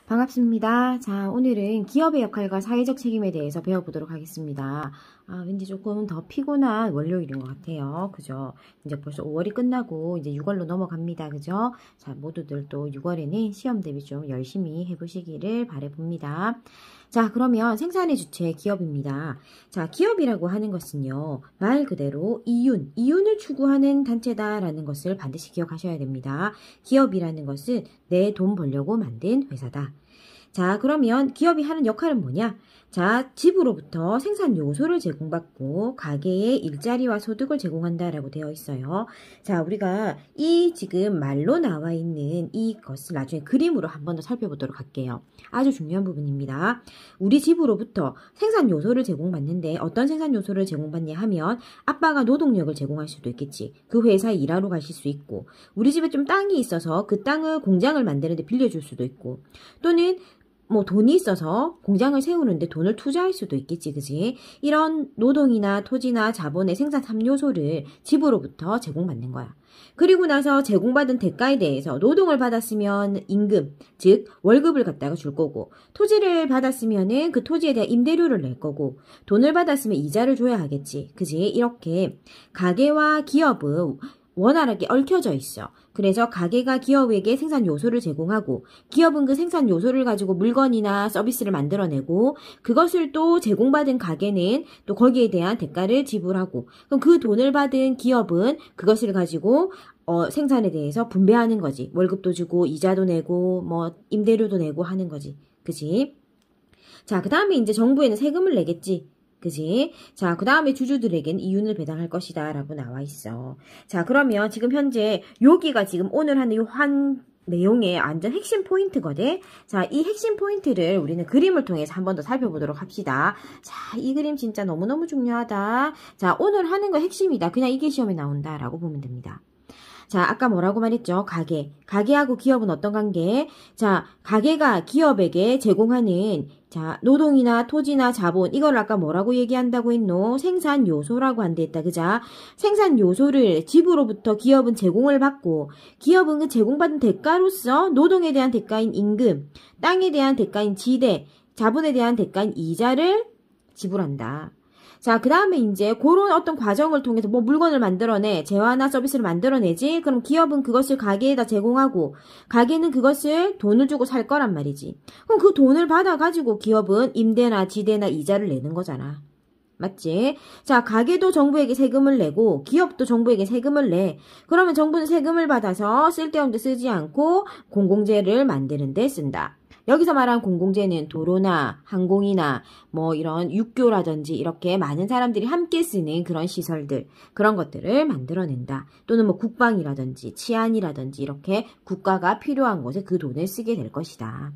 반갑습니다. 자, 오늘은 기업의 역할과 사회적 책임에 대해서 배워보도록 하겠습니다. 왠지 조금 더 피곤한 월요일인 것 같아요. 그죠? 이제 벌써 5월이 끝나고 이제 6월로 넘어갑니다. 그죠? 자, 모두들 또 6월에는 시험 대비 좀 열심히 해보시기를 바라봅니다. 자, 그러면 생산의 주체 기업입니다. 자, 기업이라고 하는 것은요, 말 그대로 이윤을 추구하는 단체다라는 것을 반드시 기억하셔야 됩니다. 기업이라는 것은 내 돈 벌려고 만든 회사다. 자, 그러면 기업이 하는 역할은 뭐냐? 자, 집으로부터 생산 요소를 제공받고 가게에 일자리와 소득을 제공한다라고 되어 있어요. 자, 우리가 이 지금 말로 나와 있는 이것을 나중에 그림으로 한 번 더 살펴보도록 할게요. 아주 중요한 부분입니다. 우리 집으로부터 생산 요소를 제공받는데 어떤 생산 요소를 제공받냐 하면 아빠가 노동력을 제공할 수도 있겠지. 그 회사에 일하러 가실 수 있고, 우리 집에 좀 땅이 있어서 그 땅을 공장을 만드는데 빌려줄 수도 있고, 또는 뭐 돈이 있어서 공장을 세우는데 돈을 투자할 수도 있겠지, 그지? 이런 노동이나 토지나 자본의 생산 3요소를 집으로부터 제공받는 거야. 그리고 나서 제공받은 대가에 대해서 노동을 받았으면 임금, 즉 월급을 갖다가 줄 거고, 토지를 받았으면은 그 토지에 대한 임대료를 낼 거고, 돈을 받았으면 이자를 줘야 하겠지, 그지? 이렇게 가게와 기업은 원활하게 얽혀져 있어. 그래서 가게가 기업에게 생산 요소를 제공하고, 기업은 그 생산 요소를 가지고 물건이나 서비스를 만들어내고, 그것을 또 제공받은 가게는 또 거기에 대한 대가를 지불하고, 그럼 그 돈을 받은 기업은 그것을 가지고 생산에 대해서 분배하는 거지. 월급도 주고 이자도 내고 뭐 임대료도 내고 하는 거지. 그지? 자, 그 다음에 이제 정부에는 세금을 내겠지. 그지? 자, 그 다음에 주주들에겐 이윤을 배당할 것이다 라고 나와 있어. 자, 그러면 지금 현재 여기가 지금 오늘 하는 이 내용의 완전 핵심 포인트거든. 자, 이 핵심 포인트를 우리는 그림을 통해서 한 번 더 살펴보도록 합시다. 자, 이 그림 진짜 너무너무 중요하다. 자, 오늘 하는 거 핵심이다. 그냥 이게 시험에 나온다 라고 보면 됩니다. 자, 아까 뭐라고 말했죠? 가게하고 기업은 어떤 관계? 자, 가게가 기업에게 제공하는 자, 노동이나 토지나 자본, 이걸 아까 뭐라고 얘기한다고 했노? 생산 요소라고 한다 했다, 그자? 생산 요소를 집으로부터 기업은 제공을 받고, 기업은 그 제공받은 대가로서 노동에 대한 대가인 임금, 땅에 대한 대가인 지대, 자본에 대한 대가인 이자를 지불한다. 자, 그 다음에 이제 그런 어떤 과정을 통해서 뭐 물건을 만들어내, 재화나 서비스를 만들어내지. 그럼 기업은 그것을 가게에다 제공하고, 가게는 그것을 돈을 주고 살 거란 말이지. 그럼 그 돈을 받아가지고 기업은 임대나 지대나 이자를 내는 거잖아. 맞지? 자, 가게도 정부에게 세금을 내고 기업도 정부에게 세금을 내. 그러면 정부는 세금을 받아서 쓸데없는 데 쓰지 않고 공공재를 만드는 데 쓴다. 여기서 말한 공공재는 도로나 항공이나 뭐 이런 육교라든지 이렇게 많은 사람들이 함께 쓰는 그런 시설들, 그런 것들을 만들어낸다. 또는 뭐 국방이라든지 치안이라든지 이렇게 국가가 필요한 곳에 그 돈을 쓰게 될 것이다.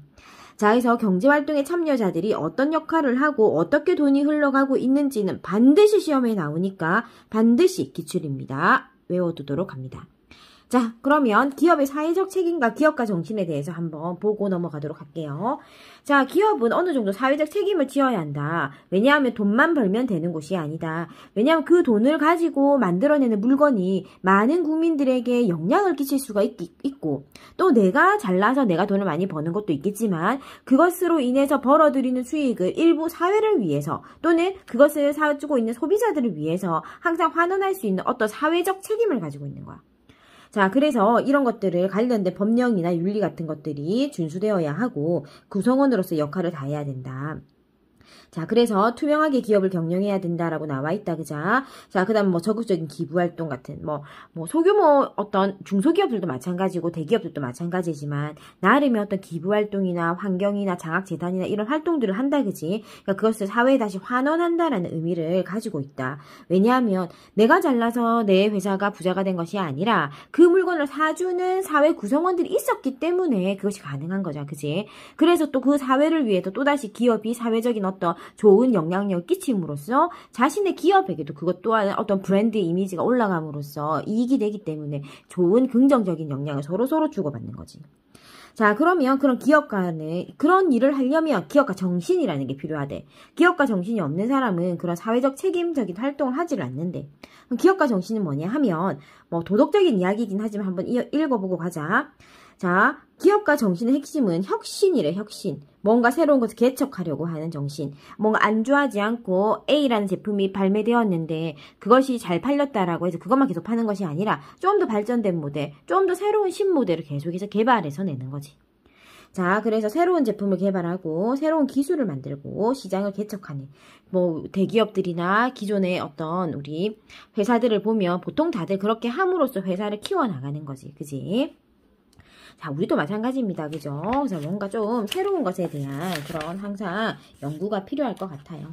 자, 그래서 경제활동의 참여자들이 어떤 역할을 하고 어떻게 돈이 흘러가고 있는지는 반드시 시험에 나오니까 반드시 기출입니다. 외워두도록 합니다. 자, 그러면 기업의 사회적 책임과 기업가 정신에 대해서 한번 보고 넘어가도록 할게요. 자, 기업은 어느 정도 사회적 책임을 지어야 한다. 왜냐하면 돈만 벌면 되는 곳이 아니다. 왜냐하면 그 돈을 가지고 만들어내는 물건이 많은 국민들에게 영향을 끼칠 수가 있고, 또 내가 잘나서 내가 돈을 많이 버는 것도 있겠지만, 그것으로 인해서 벌어들이는 수익을 일부 사회를 위해서, 또는 그것을 사주고 있는 소비자들을 위해서 항상 환원할 수 있는 어떤 사회적 책임을 가지고 있는 거야. 자, 그래서 이런 것들을 관련된 법령이나 윤리 같은 것들이 준수되어야 하고 구성원으로서 역할을 다해야 된다. 자, 그래서 투명하게 기업을 경영해야 된다라고 나와 있다, 그자? 자, 그 다음 뭐 적극적인 기부활동 같은, 뭐 소규모 어떤 중소기업들도 마찬가지고 대기업들도 마찬가지지만, 나름의 어떤 기부활동이나 환경이나 장학재단이나 이런 활동들을 한다, 그지? 그러니까 그것을 사회에 다시 환원한다라는 의미를 가지고 있다. 왜냐하면 내가 잘나서 내 회사가 부자가 된 것이 아니라 그 물건을 사주는 사회 구성원들이 있었기 때문에 그것이 가능한 거죠, 그지? 그래서 또 그 사회를 위해서 또다시 기업이 사회적인 어떤 좋은 영향력을 끼침으로써 자신의 기업에게도 그것 또한 어떤 브랜드 이미지가 올라감으로써 이익이 되기 때문에 좋은 긍정적인 영향을 서로서로 주고받는 거지. 자, 그러면 그런 기업가는 그런 일을 하려면 기업가 정신이라는 게 필요하대. 기업가 정신이 없는 사람은 그런 사회적 책임적인 활동을 하지를 않는데, 그럼 기업가 정신은 뭐냐 하면 뭐 도덕적인 이야기이긴 하지만 한번 읽어보고 가자. 자, 기업가 정신의 핵심은 혁신이래, 혁신. 뭔가 새로운 것을 개척하려고 하는 정신. 뭔가 안주하지 않고 A라는 제품이 발매되었는데 그것이 잘 팔렸다라고 해서 그것만 계속 파는 것이 아니라 좀 더 발전된 모델, 좀 더 새로운 신모델을 계속해서 개발해서 내는 거지. 자, 그래서 새로운 제품을 개발하고 새로운 기술을 만들고 시장을 개척하는 뭐 대기업들이나 기존의 어떤 우리 회사들을 보면 보통 다들 그렇게 함으로써 회사를 키워나가는 거지. 그지? 자, 우리도 마찬가지입니다. 그죠? 그래서 뭔가 좀 새로운 것에 대한 그런 항상 연구가 필요할 것 같아요.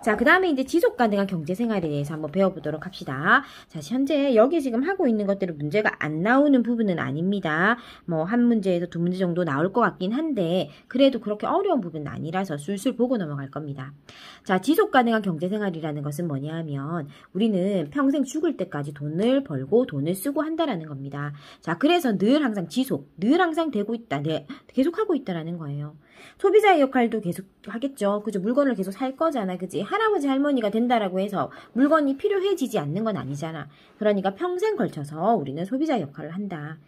자, 그 다음에 이제 지속 가능한 경제 생활에 대해서 한번 배워보도록 합시다. 자, 현재 여기 지금 하고 있는 것들은 문제가 안 나오는 부분은 아닙니다. 뭐, 한 문제에서 두 문제 정도 나올 것 같긴 한데, 그래도 그렇게 어려운 부분은 아니라서 술술 보고 넘어갈 겁니다. 자, 지속 가능한 경제 생활이라는 것은 뭐냐 하면, 우리는 평생 죽을 때까지 돈을 벌고 돈을 쓰고 한다라는 겁니다. 자, 그래서 늘 항상 늘 항상 되고 있다, 계속 하고 있다라는 거예요. 소비자의 역할도 계속 하겠죠. 그죠? 물건을 계속 살 거잖아. 그지? 할아버지 할머니가 된다라고 해서 물건이 필요해지지 않는 건 아니잖아. 그러니까 평생 걸쳐서 우리는 소비자의 역할을 한다.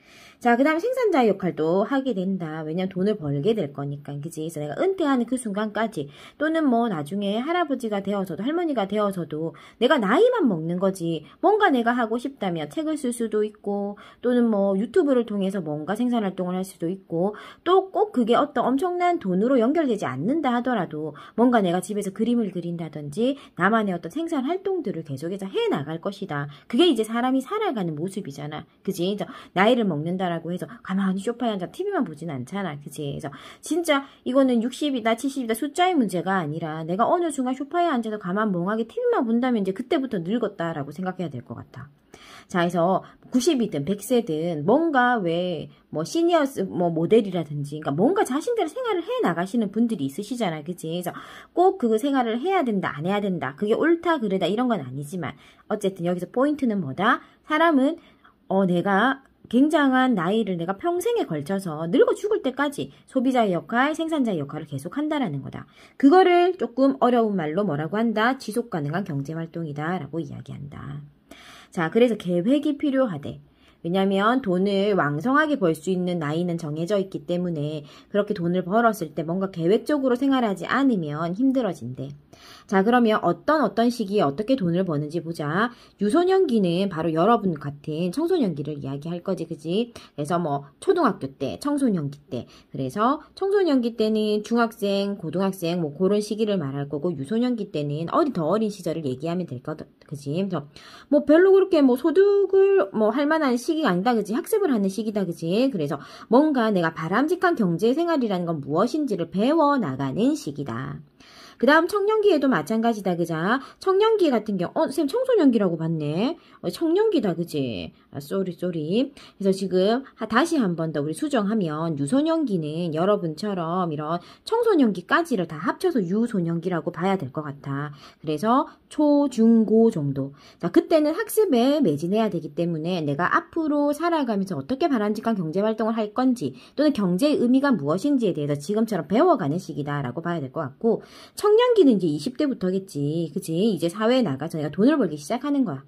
자, 그 다음에 생산자의 역할도 하게 된다. 왜냐면 돈을 벌게 될 거니까. 그지? 그래서 내가 은퇴하는 그 순간까지 또는 뭐 나중에 할아버지가 되어서도 할머니가 되어서도 내가 나이만 먹는 거지. 뭔가 내가 하고 싶다면 책을 쓸 수도 있고 또는 뭐 유튜브를 통해서 뭔가 생산활동을 할 수도 있고 또 꼭 그게 어떤 엄청난 돈으로 연결되지 않는다 하더라도 뭔가 내가 집에서 그림을 그린다든지 나만의 어떤 생산 활동들을 계속해서 해나갈 것이다. 그게 이제 사람이 살아가는 모습이잖아. 그지? 나이를 먹는다라고 해서 가만히 소파에 앉아 TV만 보진 않잖아. 그지? 그래서 진짜 이거는 60이다 70이다 숫자의 문제가 아니라 내가 어느 순간 소파에 앉아서 가만 멍하게 TV만 본다면 이제 그때부터 늙었다라고 생각해야 될 것 같아. 자, 그래서 90이든 100세든 뭔가 뭐 시니어스 뭐 모델이라든지 그러니까 뭔가 자신들의 생활을 해 나가시는 분들이 있으시잖아요. 그치? 그래서 꼭 그 생활을 해야 된다, 안 해야 된다. 그게 옳다, 그르다 이런 건 아니지만 어쨌든 여기서 포인트는 뭐다? 사람은 내가 굉장한 나이를 내가 평생에 걸쳐서 늙어 죽을 때까지 소비자의 역할, 생산자의 역할을 계속 한다라는 거다. 그거를 조금 어려운 말로 뭐라고 한다? 지속 가능한 경제활동이다 라고 이야기한다. 자, 그래서 계획이 필요하대. 왜냐면 돈을 왕성하게 벌 수 있는 나이는 정해져 있기 때문에 그렇게 돈을 벌었을 때 뭔가 계획적으로 생활하지 않으면 힘들어진대. 자, 그러면 어떤 시기에 어떻게 돈을 버는지 보자. 유소년기는 바로 여러분 같은 청소년기를 이야기할 거지, 그지? 그래서 뭐 초등학교 때, 청소년기 때. 그래서 청소년기 때는 중학생, 고등학생 뭐 그런 시기를 말할 거고 유소년기 때는 더 어린 시절을 얘기하면 될 거다, 그지? 그래서 뭐 별로 그렇게 뭐 소득을 뭐 할 만한 시기가 아니다, 그지? 학습을 하는 시기다, 그지? 그래서 뭔가 내가 바람직한 경제 생활이라는 건 무엇인지를 배워 나가는 시기다. 그 다음 청년기에도 마찬가지다, 그자? 청년기 같은 경우, 쌤 청소년기라고 봤네. 청년기다, 그지? 쏘리. 그래서 지금 다시 한 번 더 우리 수정하면 유소년기는 여러분처럼 이런 청소년기까지를 다 합쳐서 유소년기라고 봐야 될 것 같아. 그래서 초, 중, 고 정도. 자, 그때는 학습에 매진해야 되기 때문에 내가 앞으로 살아가면서 어떻게 바람직한 경제활동을 할 건지 또는 경제의 의미가 무엇인지에 대해서 지금처럼 배워가는 시기다라고 봐야 될 것 같고 청년기는 이제 20대부터겠지. 그치? 이제 사회에 나가서 내가 돈을 벌기 시작하는 거야.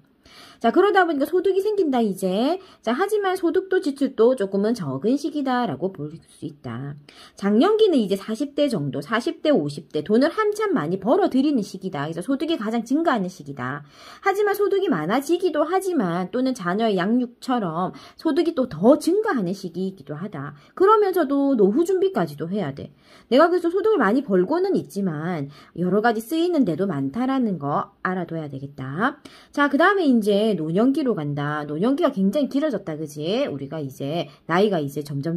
자, 그러다 보니까 소득이 생긴다, 이제. 자, 하지만 소득도 지출도 조금은 적은 시기다라고 볼 수 있다. 장년기는 이제 40대 정도, 40대, 50대, 돈을 한참 많이 벌어들이는 시기다. 그래서 소득이 가장 증가하는 시기다. 하지만 소득이 많아지기도 하지만 또는 자녀의 양육처럼 소득이 또 더 증가하는 시기이기도 하다. 그러면서도 노후 준비까지도 해야 돼. 내가 그래서 소득을 많이 벌고는 있지만 여러 가지 쓰이는 데도 많다라는 거 알아둬야 되겠다. 자, 그 다음에 이제 노년기로 간다. 노년기가 굉장히 길어졌다, 그지? 우리가 이제 나이가 이제 점점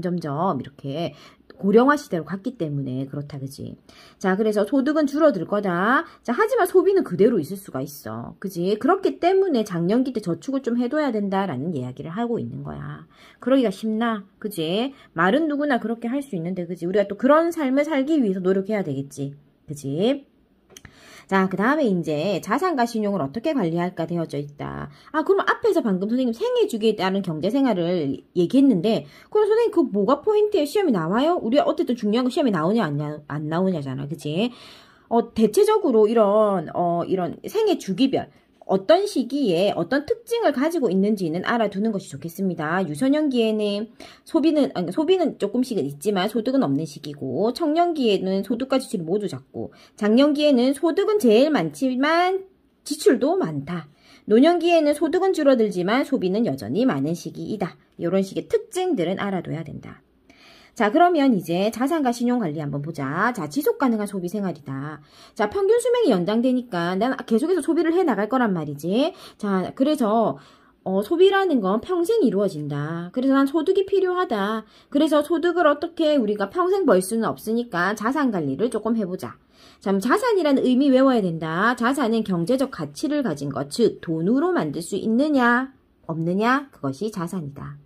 이렇게 고령화 시대로 갔기 때문에 그렇다, 그지? 자, 그래서 소득은 줄어들 거다. 자, 하지만 소비는 그대로 있을 수가 있어, 그지? 그렇기 때문에 장년기 때 저축을 좀 해둬야 된다라는 이야기를 하고 있는 거야. 그러기가 쉽나, 그지? 말은 누구나 그렇게 할 수 있는데, 그지? 우리가 또 그런 삶을 살기 위해서 노력해야 되겠지, 그지? 자, 그 다음에 이제 자산과 신용을 어떻게 관리할까 되어져 있다. 아, 그럼 앞에서 방금 선생님 생애주기에 따른 경제생활을 얘기했는데, 그럼 선생님 그 뭐가 포인트에 시험이 나와요? 우리가 어쨌든 중요한 거 시험에 나오냐 안 나오냐잖아, 그치? 대체적으로 이런 생애주기별 어떤 시기에 어떤 특징을 가지고 있는지는 알아두는 것이 좋겠습니다. 유소년기에는 소비는 조금씩은 있지만 소득은 없는 시기고, 청년기에는 소득과 지출이 모두 작고, 장년기에는 소득은 제일 많지만 지출도 많다. 노년기에는 소득은 줄어들지만 소비는 여전히 많은 시기이다. 이런 식의 특징들은 알아둬야 된다. 자, 그러면 이제 자산과 신용관리 한번 보자. 자, 지속가능한 소비 생활이다. 자, 평균 수명이 연장되니까 난 계속해서 소비를 해 나갈 거란 말이지. 자, 그래서 소비라는 건 평생 이루어진다. 그래서 난 소득이 필요하다. 그래서 소득을 어떻게 우리가 평생 벌 수는 없으니까 자산관리를 조금 해보자. 자, 자산이라는 의미 외워야 된다. 자산은 경제적 가치를 가진 것, 즉 돈으로 만들 수 있느냐 없느냐, 그것이 자산이다.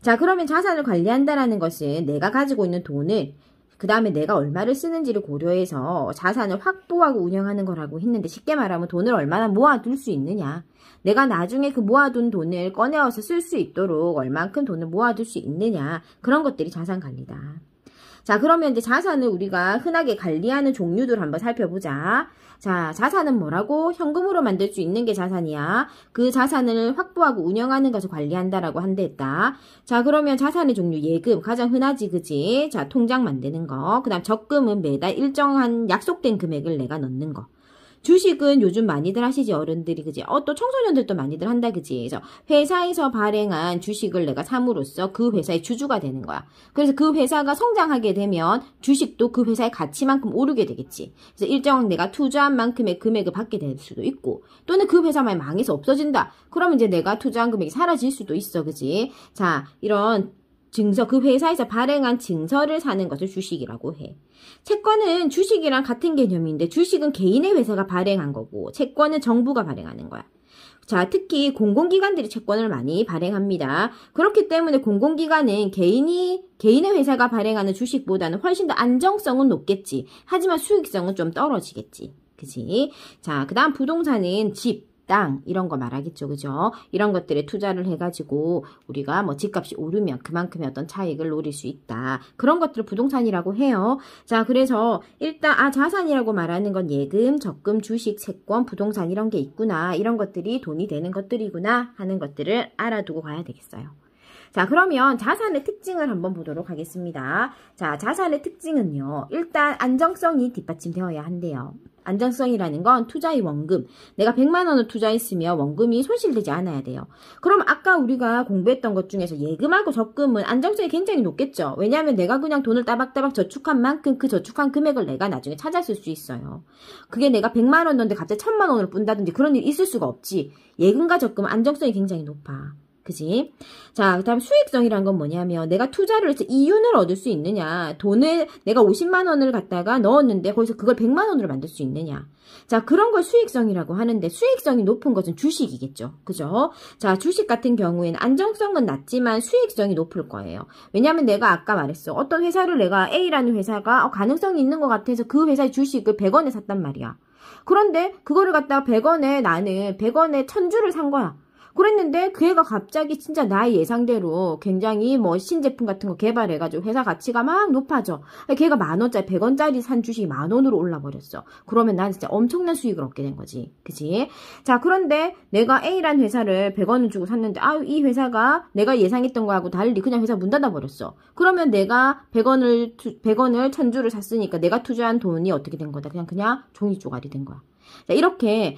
자, 그러면 자산을 관리한다라는 것은 내가 가지고 있는 돈을, 그 다음에 내가 얼마를 쓰는지를 고려해서 자산을 확보하고 운영하는 거라고 했는데, 쉽게 말하면 돈을 얼마나 모아둘 수 있느냐, 내가 나중에 그 모아둔 돈을 꺼내어서 쓸 수 있도록 얼만큼 돈을 모아둘 수 있느냐, 그런 것들이 자산 관리다. 자, 그러면 이제 자산을 우리가 흔하게 관리하는 종류들 한번 살펴보자. 자, 자산은 뭐라고? 현금으로 만들 수 있는 게 자산이야. 그 자산을 확보하고 운영하는 것을 관리한다라고 한댔다. 자, 그러면 자산의 종류, 예금, 가장 흔하지, 그지? 자, 통장 만드는 거. 그 다음 적금은 매달 일정한 약속된 금액을 내가 넣는 거. 주식은 요즘 많이들 하시지, 어른들이, 그지? 또 청소년들도 많이들 한다, 그지? 그래서 회사에서 발행한 주식을 내가 삼으로써 그 회사의 주주가 되는 거야. 그래서 그 회사가 성장하게 되면 주식도 그 회사의 가치만큼 오르게 되겠지. 그래서 일정 내가 투자한 만큼의 금액을 받게 될 수도 있고, 또는 그 회사만 망해서 없어진다. 그러면 이제 내가 투자한 금액이 사라질 수도 있어, 그지? 자, 이런 증서, 그 회사에서 발행한 증서를 사는 것을 주식이라고 해. 채권은 주식이랑 같은 개념인데, 주식은 개인의 회사가 발행한 거고, 채권은 정부가 발행하는 거야. 자, 특히 공공기관들이 채권을 많이 발행합니다. 그렇기 때문에 공공기관은 개인의 회사가 발행하는 주식보다는 훨씬 더 안정성은 높겠지. 하지만 수익성은 좀 떨어지겠지. 그치? 자, 그 다음 부동산은 집, 땅, 이런 거 말하겠죠. 그죠? 이런 것들에 투자를 해가지고 우리가 뭐 집값이 오르면 그만큼의 어떤 차익을 노릴 수 있다. 그런 것들을 부동산이라고 해요. 자, 그래서 일단 자산이라고 말하는 건 예금, 적금, 주식, 채권, 부동산 이런 게 있구나. 이런 것들이 돈이 되는 것들이구나 하는 것들을 알아두고 가야 되겠어요. 자, 그러면 자산의 특징을 한번 보도록 하겠습니다. 자, 자산의 특징은요. 일단 안정성이 뒷받침되어야 한대요. 안정성이라는 건 투자의 원금. 내가 100만 원을 투자했으면 원금이 손실되지 않아야 돼요. 그럼 아까 우리가 공부했던 것 중에서 예금하고 적금은 안정성이 굉장히 높겠죠. 왜냐하면 내가 그냥 돈을 따박따박 저축한 만큼 그 저축한 금액을 내가 나중에 찾았을 수 있어요. 그게 내가 100만 원 넣는데 갑자기 1000만 원을 푼다든지 그런 일이 있을 수가 없지. 예금과 적금은 안정성이 굉장히 높아. 그지? 자, 그 다음 수익성이란 건 뭐냐면 내가 투자를 해서 이윤을 얻을 수 있느냐, 돈을 내가 50만 원을 갖다가 넣었는데 거기서 그걸 100만 원으로 만들 수 있느냐. 자, 그런 걸 수익성이라고 하는데 수익성이 높은 것은 주식이겠죠. 그죠? 자, 주식 같은 경우에는 안정성은 낮지만 수익성이 높을 거예요. 왜냐면 내가 아까 말했어. 어떤 회사를 내가 A라는 회사가 가능성이 있는 것 같아서 그 회사의 주식을 100원에 샀단 말이야. 그런데 그거를 갖다가 100원에 나는 100원에 1000주를 산 거야. 그랬는데 그 애가 갑자기 진짜 나의 예상대로 굉장히 뭐 신제품 같은 거 개발해가지고 회사 가치가 막 높아져. 걔가 10,000원짜리 100원짜리 산 주식이 10,000원으로 올라버렸어. 그러면 난 진짜 엄청난 수익을 얻게 된 거지. 그치? 자, 그런데 내가 A라는 회사를 100원을 주고 샀는데 이 회사가 내가 예상했던 거하고 달리 그냥 회사 문 닫아버렸어. 그러면 내가 100원을 1000주를 샀으니까 내가 투자한 돈이 어떻게 된 거다? 그냥 종이 쪼가리 된 거야. 자, 이렇게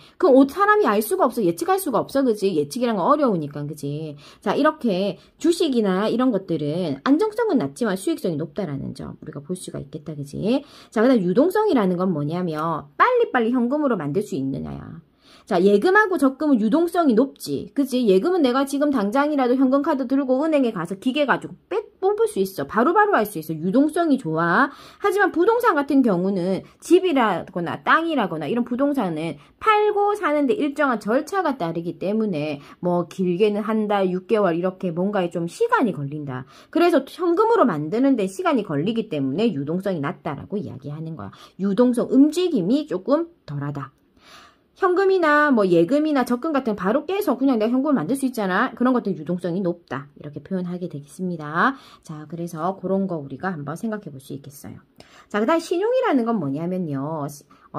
사람이 알 수가 없어. 예측할 수가 없어. 그지? 예측이란 건 어려우니까. 그지? 자, 이렇게 주식이나 이런 것들은 안정성은 낮지만 수익성이 높다라는 점 우리가 볼 수가 있겠다. 그지? 자, 그다음 유동성이라는 건 뭐냐면 빨리빨리 현금으로 만들 수 있느냐야. 자, 예금하고 적금은 유동성이 높지. 그치? 예금은 내가 지금 당장이라도 현금카드 들고 은행에 가서 기계 가지고 뽑을 수 있어. 바로바로 할 수 있어. 유동성이 좋아. 하지만 부동산 같은 경우는 집이라거나 땅이라거나 이런 부동산은 팔고 사는데 일정한 절차가 따르기 때문에 뭐 길게는 한 달, 6개월 이렇게 뭔가에 좀 시간이 걸린다. 그래서 현금으로 만드는데 시간이 걸리기 때문에 유동성이 낮다라고 이야기하는 거야. 유동성, 움직임이 조금 덜하다. 현금이나 뭐 예금이나 적금 같은 거 바로 깨서 그냥 내가 현금을 만들 수 있잖아. 그런 것들은 유동성이 높다. 이렇게 표현하게 되겠습니다. 자, 그래서 그런 거 우리가 한번 생각해 볼 수 있겠어요. 자, 그 다음 신용이라는 건 뭐냐면요.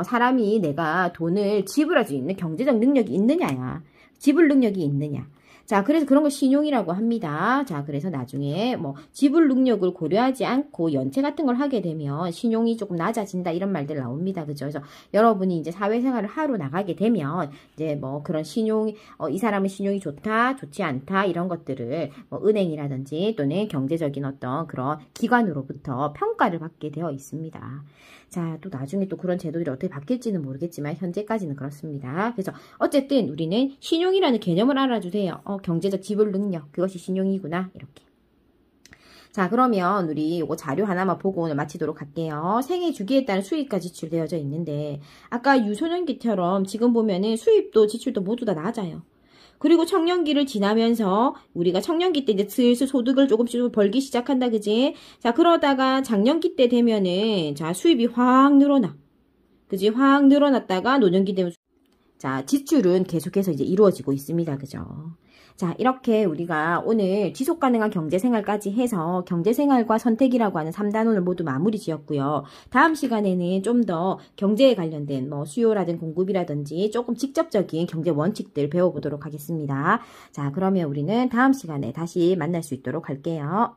사람이 내가 돈을 지불할 수 있는 경제적 능력이 있느냐야. 지불 능력이 있느냐. 자, 그래서 그런 걸 신용이라고 합니다. 자, 그래서 나중에 뭐 지불 능력을 고려하지 않고 연체 같은 걸 하게 되면 신용이 조금 낮아진다 이런 말들 나옵니다. 그죠? 그래서 여러분이 이제 사회생활을 하러 나가게 되면 이제 뭐 그런 신용, 이 사람은 신용이 좋다, 좋지 않다 이런 것들을 뭐 은행이라든지 또는 경제적인 어떤 그런 기관으로부터 평가를 받게 되어 있습니다. 자, 또 나중에 또 그런 제도들이 어떻게 바뀔지는 모르겠지만 현재까지는 그렇습니다. 그래서 어쨌든 우리는 신용이라는 개념을 알아주세요. 경제적 지불 능력, 그것이 신용이구나 이렇게. 자, 그러면 우리 요거 자료 하나만 보고 오늘 마치도록 할게요. 생애 주기에 따른 수입과 지출되어져 있는데 아까 유소년기처럼 지금 보면은 수입도 지출도 모두 다 낮아요. 그리고 청년기를 지나면서 우리가 청년기 때 이제 슬슬 소득을 조금씩 벌기 시작한다, 그지? 자, 그러다가 장년기 때 되면은 자, 수입이 확 늘어나. 그지? 확 늘어났다가 노년기 되면 자, 지출은 계속해서 이제 이루어지고 있습니다. 그죠? 자, 이렇게 우리가 오늘 지속가능한 경제생활까지 해서 경제생활과 선택이라고 하는 3단원을 모두 마무리 지었고요. 다음 시간에는 좀 더 경제에 관련된 뭐 수요라든 공급이라든지 조금 직접적인 경제 원칙들 배워보도록 하겠습니다. 자, 그러면 우리는 다음 시간에 다시 만날 수 있도록 할게요.